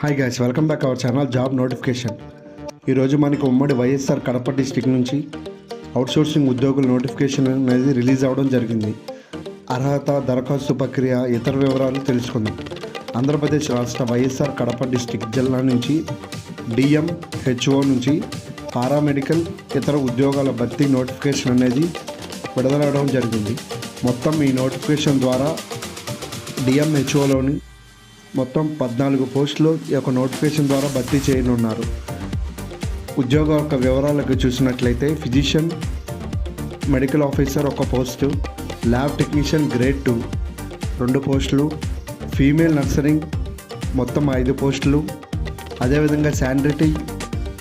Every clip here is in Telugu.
Hi guys, welcome back our channel job notification. ఈరోజు మనకు ఉమ్మడి వైఎస్ఆర్ కడప డిస్టిక్ నుంచి అవుట్సోర్సింగ్ ఉద్యోగుల నోటిఫికేషన్ అనేది రిలీజ్ అవ్వడం జరిగింది. అర్హత, దరఖాస్తు ప్రక్రియ, ఇతర వివరాలు తెలుసుకుందాం. ఆంధ్రప్రదేశ్ రాష్ట్ర వైఎస్ఆర్ కడప డిస్టిక్ జిల్లా నుంచి డిఎం, హెచ్ఓ నుంచి పారామెడికల్ ఇతర ఉద్యోగాల భర్తీ నోటిఫికేషన్ అనేది విడుదలవ్వడం జరిగింది. మొత్తం ఈ నోటిఫికేషన్ ద్వారా డిఎం, హెచ్ఓలోని మొత్తం 14 పోస్టులు ఈ యొక్క నోటిఫికేషన్ ద్వారా భర్తీ చేయనున్నారు. ఉద్యోగ యొక్క వివరాలకు చూసినట్లయితే physician medical officer 1 post, lab technician grade 2 2 పోస్టులు, ఫీమేల్ నర్సరింగ్ మొత్తం 5 పోస్టులు, అదేవిధంగా శానిటరీ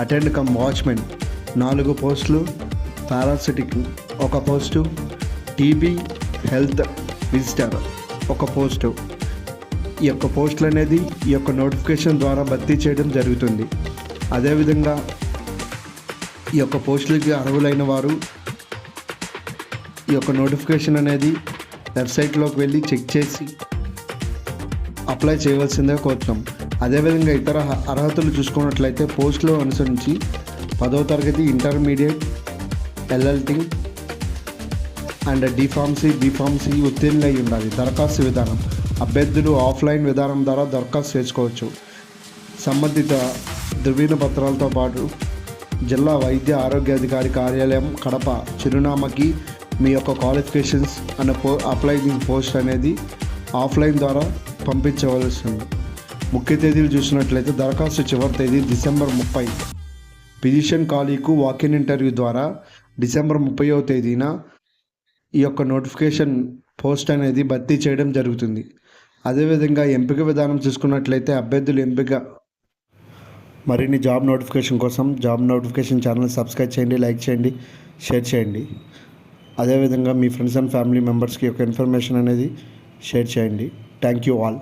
అటెండ్ కమ్ వాచ్మెన్ 4 పోస్టులు, parasitic 1 post, TB health visitor 1 post. ఈ యొక్క పోస్టులు అనేది ఈ యొక్క నోటిఫికేషన్ ద్వారా భర్తీ చేయడం జరుగుతుంది. అదేవిధంగా ఈ యొక్క పోస్టులకి అర్హులైన వారు ఈ యొక్క నోటిఫికేషన్ అనేది వెబ్సైట్లోకి వెళ్ళి చెక్ చేసి అప్లై చేయవలసిందిగా కోరుతున్నాం. అదేవిధంగా ఇతర అర్హతలు చూసుకున్నట్లయితే పోస్టులు అనుసరించి 10వ తరగతి, ఇంటర్మీడియట్, ఎల్ఎల్టీ అండ్ బీఫార్మసీ ఉత్తీర్ణులై ఉండాలి. దరఖాస్తు విధానం: అభ్యర్థులు ఆఫ్లైన్ విధానం ద్వారా దరఖాస్తు చేసుకోవచ్చు. సంబంధిత ధృవీణ పత్రాలతో పాటు జిల్లా వైద్య ఆరోగ్యాధికారి కార్యాలయం కడప చిరునామాకి మీ యొక్క క్వాలిఫికేషన్స్ అనే అప్లైయింగ్ పోస్ట్ అనేది ఆఫ్లైన్ ద్వారా పంపించవలసింది. ముఖ్య తేదీలు చూసినట్లయితే దరఖాస్తు చివరి తేదీ డిసెంబర్ 30. ఫిజిషియన్ ఖాళీకు వాకిన్ ఇంటర్వ్యూ ద్వారా డిసెంబర్ 30వ తేదీన ఈ యొక్క నోటిఫికేషన్ పోస్ట్ అనేది భర్తీ చేయడం జరుగుతుంది. అదేవిధంగా ఎంపిక విధానం చూసుకున్నట్లయితే అభ్యర్థుల ఎంపిక. మరిన్ని జాబ్ నోటిఫికేషన్ కోసం జాబ్ నోటిఫికేషన్ ఛానల్ సబ్స్క్రైబ్ చేయండి, లైక్ చేయండి, షేర్ చేయండి. అదేవిధంగా మీ ఫ్రెండ్స్ అండ్ ఫ్యామిలీ మెంబర్స్కి యొక్క ఇన్ఫర్మేషన్ అనేది షేర్ చేయండి. Thank you all.